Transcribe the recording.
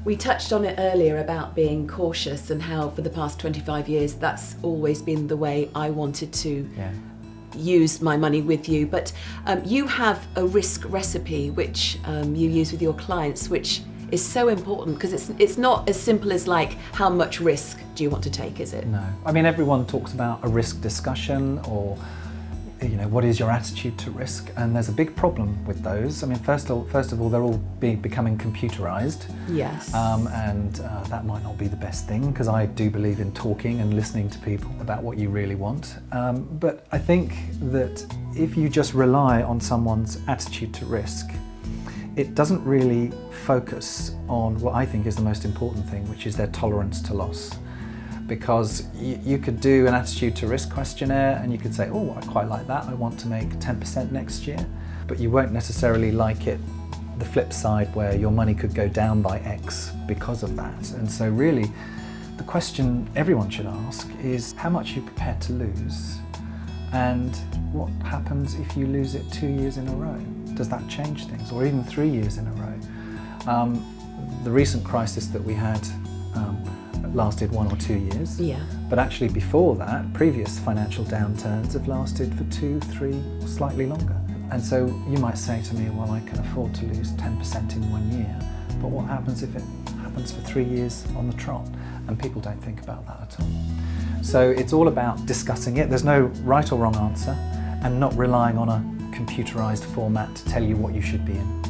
We touched on it earlier about being cautious and how for the past 25 years that's always been the way I wanted to use my money with you. But you have a risk recipe which you use with your clients, which is so important because it's not as simple as like how much risk do you want to take, is it? No. I mean, everyone talks about a risk discussion or what is your attitude to risk? And there's a big problem with those. I mean, first of all, they're all becoming computerized. Yes. And that might not be the best thing because I do believe in talking and listening to people about what you really want. But I think that if you just rely on someone's attitude to risk, it doesn't really focus on what I think is the most important thing, which is their tolerance to loss. Because you could do an attitude to risk questionnaire and you could say, oh, I quite like that, I want to make 10% next year. But you won't necessarily like it the flip side where your money could go down by X because of that. And so really, the question everyone should ask is how much are you prepared to lose? And what happens if you lose it 2 years in a row? Does that change things? Or even 3 years in a row? The recent crisis that we had lasted 1 or 2 years. Yeah. But actually before that, previous financial downturns have lasted for 2, 3, or slightly longer. And so you might say to me, well, I can afford to lose 10% in 1 year. But what happens if it happens for 3 years on the trot? And people don't think about that at all. So it's all about discussing it. There's no right or wrong answer, and not relying on a computerized format to tell you what you should be in.